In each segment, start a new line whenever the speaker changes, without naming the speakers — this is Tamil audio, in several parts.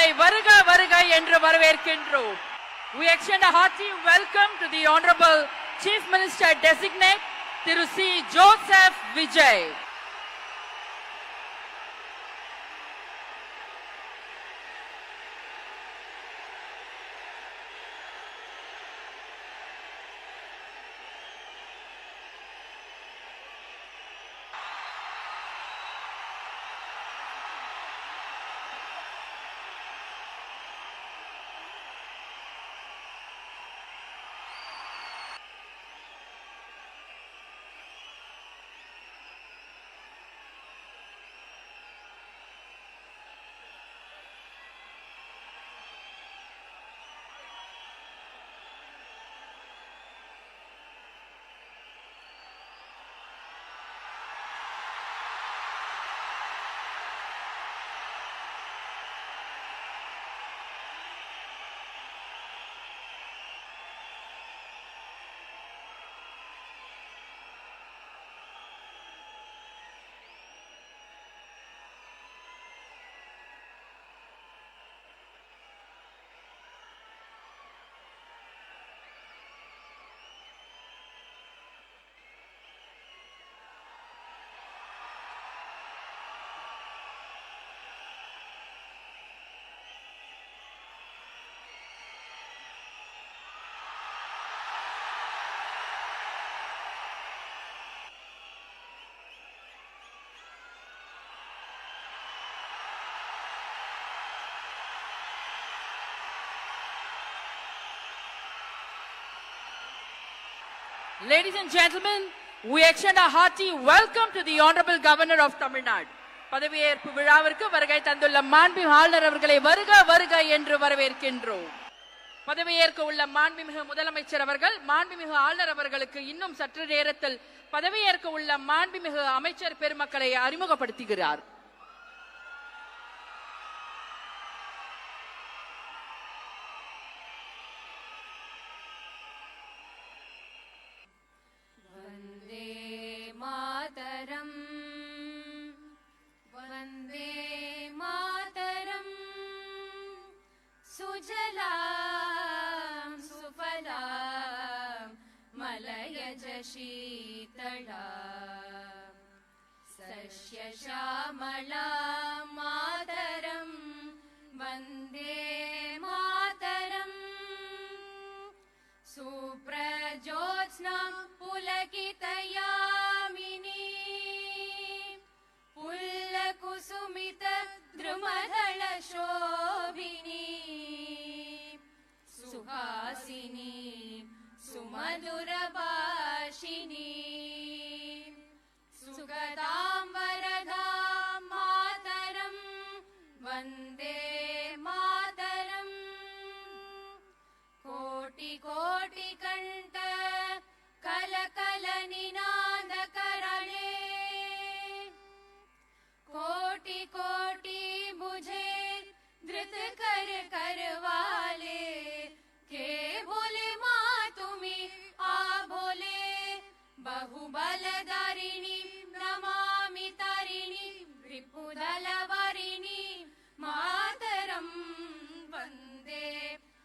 அவர்களை வருக வருக என்று வரவேற்கின்றோம். We extend a hearty welcome to the Honorable Chief Minister Designate Thiru C. Joseph Vijay. Ladies and gentlemen, we extend a hearty welcome to the Honorable Governor of Tamil Nadu. பதவியேற்பு விழாவிற்கு வருகை தந்துள்ள மாண்புமிகு ஆளுநர் அவர்களை வருக வருக என்று வரவேற்கின்றோம். பதவியேற்க உள்ள மாண்புமிகு முதலமைச்சர் அவர்கள் மாண்புமிகு ஆளுநர் அவர்களுக்கு இன்னும் சற்று நேரத்தில் பதவியேற்க உள்ள மாண்புமிகு அமைச்சர் பெருமக்களை அறிமுகப்படுத்துகிறார்.
शीतला सस्य श्यामला मातरं वन्दे मातरम् सुप्रज्योत्स्ना पुलकितयामिनी पुल्लकुसुमित द्रुमदल शोभिनी सुहासिनी सुमधुरभाषिणी सुगतां वरदां मातरं वन्दे मातरम् कोटि कोटि कण्ठ कलकल निनादकरणे कोटि कोटि भुजे धृत कर करवाले के बोले बहुबलधारिणी नमामि तारिणी रिपुदलवारिणी मातरं वन्दे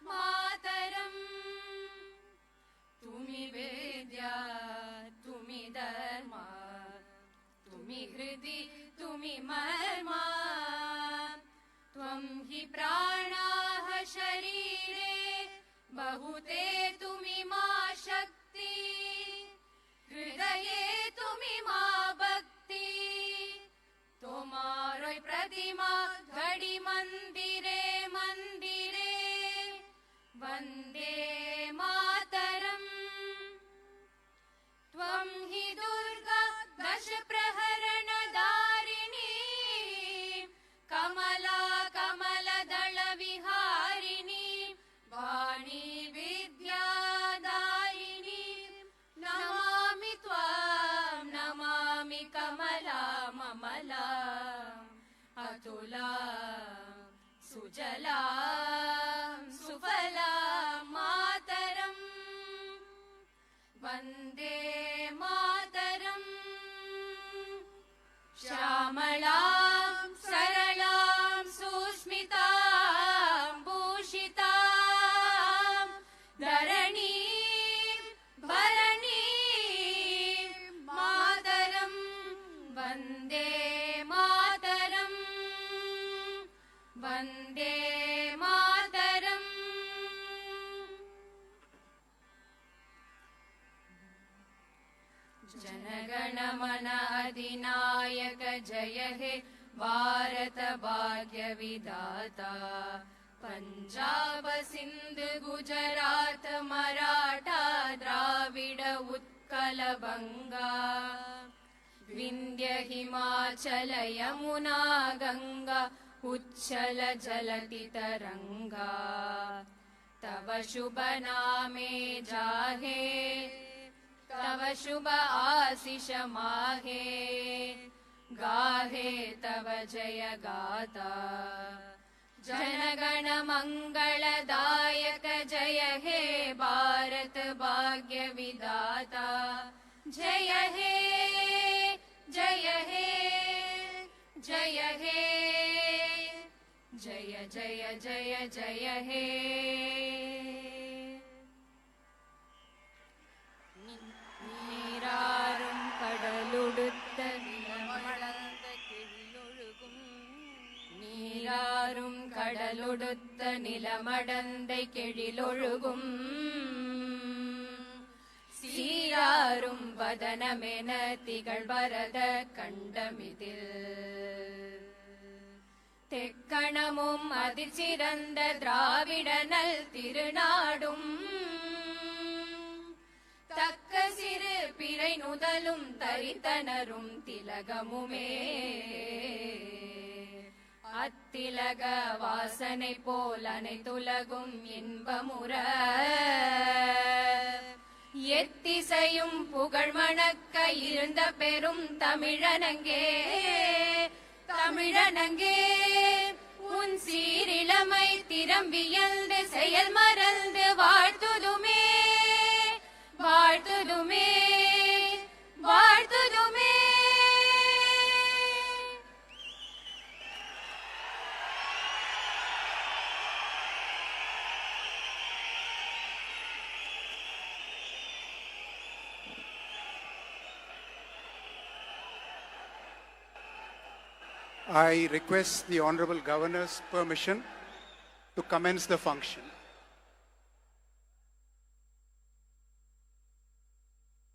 मातरम् तुमि वेद्या तुमि धर्मा तुमि हृदि तुमि मर्मा त्वं हि प्राणाः शरीरे बहुते तुमि मा शक्ति हृदये तुमि मा भक्ति तोमारोय प्रतिमा घड़ी मंदिरे मंदिरे वन्दे मातरम् त्वं हि दुर्गा दश प्रहरण दारिणी कमला कमलदल विहारिणी वाणी विद्यादायिनी नमामि त्वां नमामि कमला ममला अतुला सुजला सुफला मातरम् वन्दे मातरम् श्यामलां सरलां सुस्मितां वन्दे मातरम् जनगणमन अधिनायक जय हे भारत भाग्य विधाता पंजाब सिंध गुजरात मराठा द्राविड उत्कल बंगा विंध्य हिमाचल यमुना गंगा उच्छल जलति तरंगा तव शुभ नामे जाहे तव शुभ आशीष माहे गाहे तव जय गाथा जनगण मंगलदायक जय हे भारत भाग्य विधाता जय हे जय हे जय हे जय जय जय जय हे நீராறும் கடலுடுத்த நிலமடந்த கெழிலொழுகும் நீராறும் கடலுடுத்த நிலமடந்தை கெழிலொழுகும் சீராறும் வதனமென திகழ்வரத கண்டமிதில் தெக்கணமும் அதிர்சிறந்த திராவிடனல் திருநாடும் தக்க சிறு பிறை நுதலும் தரித்தனரும் திலகமுமே அத்திலக வாசனை போல் அனைத்துலகும் இன்பமுற எத்திசையும் புகழ் மணக்க இருந்த பெரும் தமிழனங்கே தமிழனங்கே உன் சீரிளமை திறம்பியல்ந்து செயல் மறந்து வாழ்த்துதுமே வாழ்த்துதுமே வாழ்த்துதுமே
I request the Honorable Governor's permission to commence the function.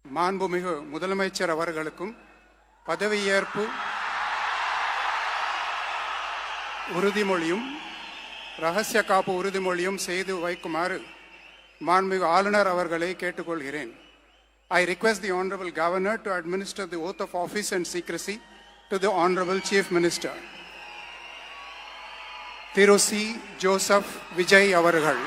மாண்புமிகு முதலமைச்சர் அவர்களுக்கும் பதவியேற்பு உறுதிமொழியும் ரகசிய காப்பு உறுதிமொழியும் செய்து வைக்குமாறு மாண்புமிகு ஆளுநர் அவர்களை கேட்டுக்கொள்கிறேன். I request the Honorable Governor to administer the oath of office and secrecy to the Honorable Chief Minister. Thiru C. Joseph Vijay அவர்கள்.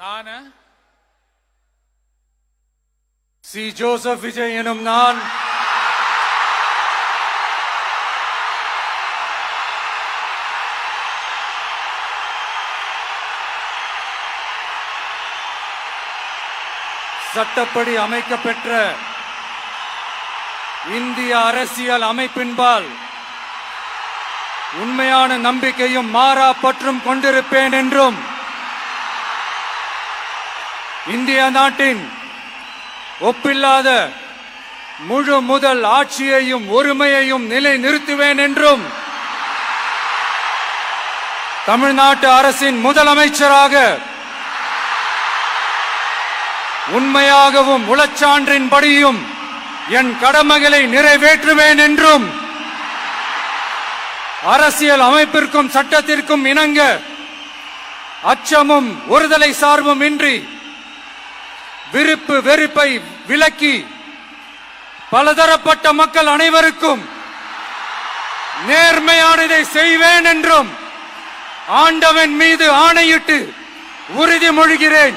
நான் சி ஜோசப் விஜய் எனும் நான் சட்டப்படி அமைக்கப்பெற்ற இந்திய அரசியல் அமைப்பின்பால் உண்மையான நம்பிக்கையும் மாறா பற்றும் கொண்டிருப்பேன் என்றும் இந்திய நாட்டின் ஒப்பில்லாத முழு முதல் ஆட்சியையும் ஒருமையையும் நிலை நிறுத்துவேன் என்றும் தமிழ்நாட்டு அரசின் முதலமைச்சராக உண்மையாகவும் உளச்சான்றின்படியும் என் கடமைகளை நிறைவேற்றுவேன் என்றும் அரசியல் அமைப்பிற்கும் சட்டத்திற்கும் இணங்க அச்சமும் ஒருதலை சார்பும் இன்றி விருப்பு வெறுப்பை விலக்கி பலதரப்பட்ட மக்கள் அனைவருக்கும் நேர்மையானதை செய்வேன் என்றும் ஆண்டவன் மீது ஆணையிட்டு உறுதிமொழிகிறேன்.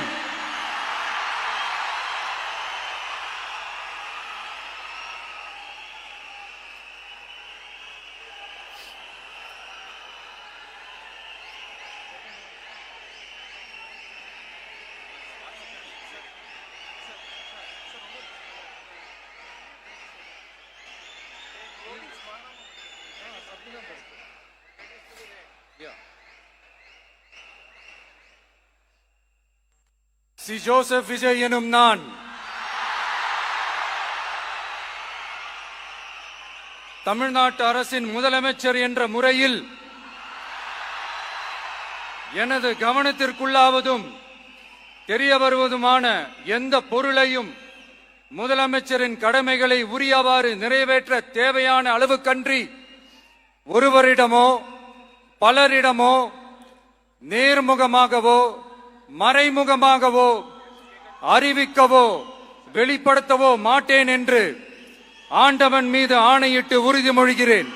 சி ஜோசப் விஜய் எனும் நான் தமிழ்நாட்டு அரசின் முதலமைச்சர் என்ற முறையில் எனது கவனத்திற்குள்ளாவதும் தெரிய வருவதுமான எந்த பொருளையும் முதலமைச்சரின் கடமைகளை உரியவாறு நிறைவேற்ற தேவையான அளவுக்கன்றி ஒருவரிடமோ பலரிடமோ நேர்முகமாகவோ மறைமுகமாகவோ அறிவிக்கவோ வெளிப்படுத்தவோ மாட்டேன் என்று ஆண்டவன் மீது ஆணையிட்டு உறுதிமொழிகிறேன்.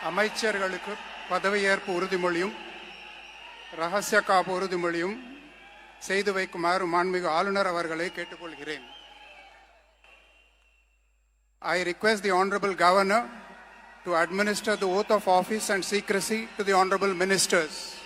அமைச்சர்களுக்கு பதவியேற்பு உறுதிமொழியும் ரகசிய காப்பு உறுதிமொழியும் செய்து வைக்குமாறு மாண்புமிகு ஆளுநர் அவர்களை கேட்டுக்கொள்கிறேன். I request the Honorable Governor to administer the oath of office and secrecy to the Honorable Ministers.